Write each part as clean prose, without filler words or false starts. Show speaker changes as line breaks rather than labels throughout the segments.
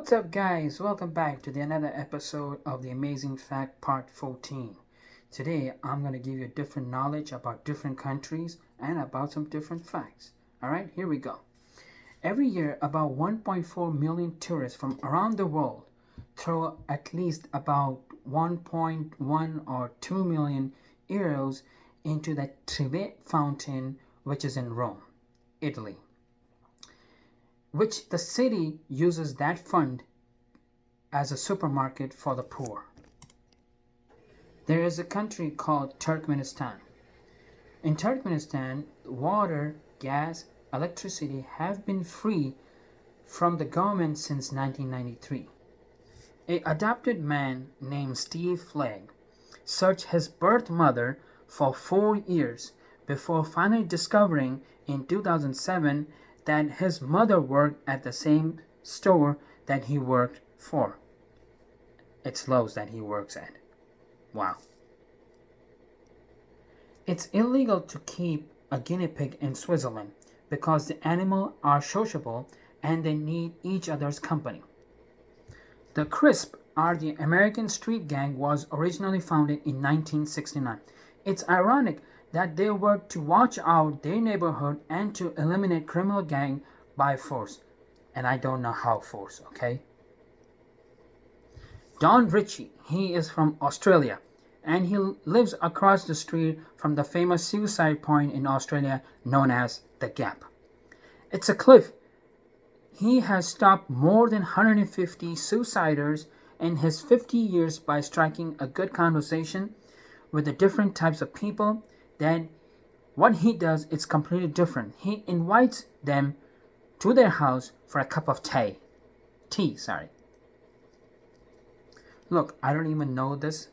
What's up, guys? Welcome back to another episode of the Amazing Fact Part 14. Today, I'm going to give you different knowledge about different countries and about some different facts. Alright, here we go. Every year, about 1.4 million tourists from around the world throw at least about 1.1 or 2 million euros into the Trevi Fountain, which is in Rome, Italy, which the city uses that fund as a supermarket for the poor. There is a country called Turkmenistan. In Turkmenistan, water, gas, electricity have been free from the government since 1993. A adopted man named Steve Flagg searched his birth mother for 4 years before finally discovering in 2007 that his mother worked at the same store that he worked for. It's Lowe's that he works at. Wow. It's illegal to keep a guinea pig in Switzerland because the animals are sociable and they need each other's company. The Crisp are the American street gang was originally founded in 1969. It's ironic that they work to watch out their neighborhood and to eliminate criminal gang by force. And I don't know how force, okay? Don Ritchie, he is from Australia, and he lives across the street from the famous suicide point in Australia known as The Gap. It's a cliff. He has stopped more than 150 suiciders in his 50 years by striking a good conversation with the different types of people. Then what he does is completely different. He invites them to their house for a cup of tea. Look, I don't even know this.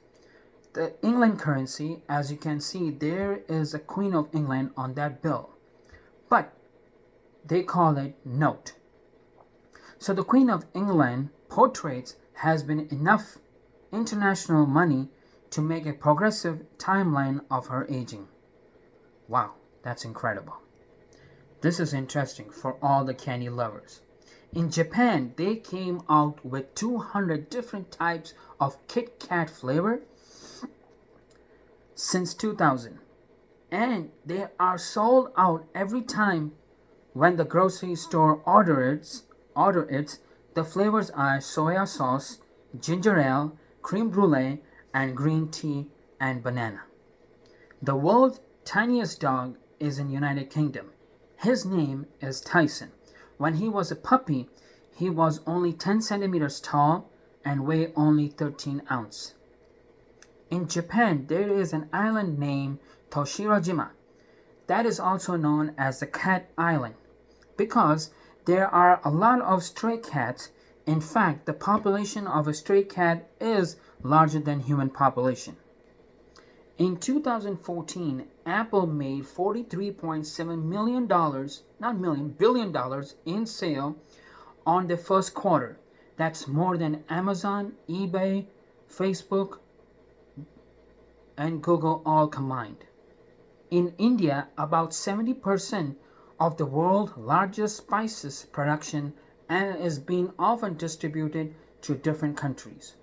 The England currency, as you can see, there is a Queen of England on that bill. But they call it note. So the Queen of England portraits has been enough international money to make a progressive timeline of her aging. Wow, that's incredible. This is interesting for all the candy lovers. In Japan, they came out with 200 different types of Kit Kat flavor since 2000. And they are sold out every time when the grocery store order it. The flavors are soya sauce, ginger ale, creme brulee, and green tea and banana. The world's tiniest dog is in United Kingdom. His name is Tyson. When he was a puppy, he was only 10 centimeters tall and weighed only 13 ounces. In Japan, there is an island named Toshirojima that is also known as the Cat Island because there are a lot of stray cats. In fact, the population of a stray cat is larger than human population. In 2014, Apple made $43.7 million, not million, billion dollars in sale on the first quarter. That's more than Amazon, eBay, Facebook, and Google all combined. In India, about 70% of the world's largest spices production and is being often distributed to different countries.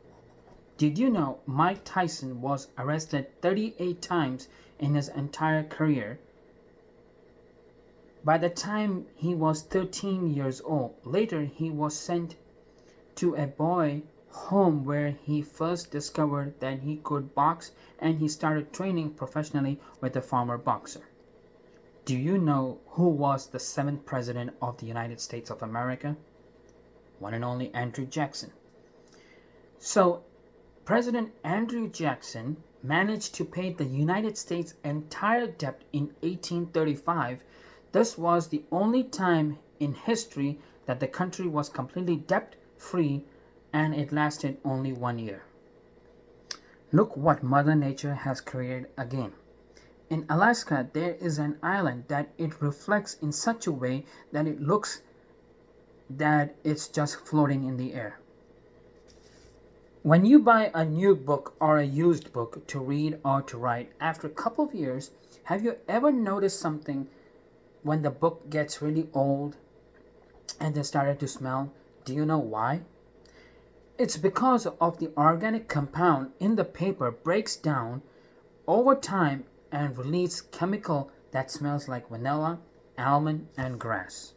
Did you know Mike Tyson was arrested 38 times in his entire career? By the time he was 13 years old, later he was sent to a boy home where he first discovered that he could box and he started training professionally with a former boxer. Do you know who was the 7th president of the United States of America? One and only Andrew Jackson. So, President Andrew Jackson managed to pay the United States' entire debt in 1835. This was the only time in history that the country was completely debt-free, and it lasted only 1 year. Look what Mother Nature has created again. In Alaska, there is an island that it reflects in such a way that it looks that it's just floating in the air. When you buy a new book or a used book to read or to write, after a couple of years, have you ever noticed something when the book gets really old and they started to smell? Do you know why? It's because of the organic compound in the paper breaks down over time and release chemical that smells like vanilla, almond, and grass.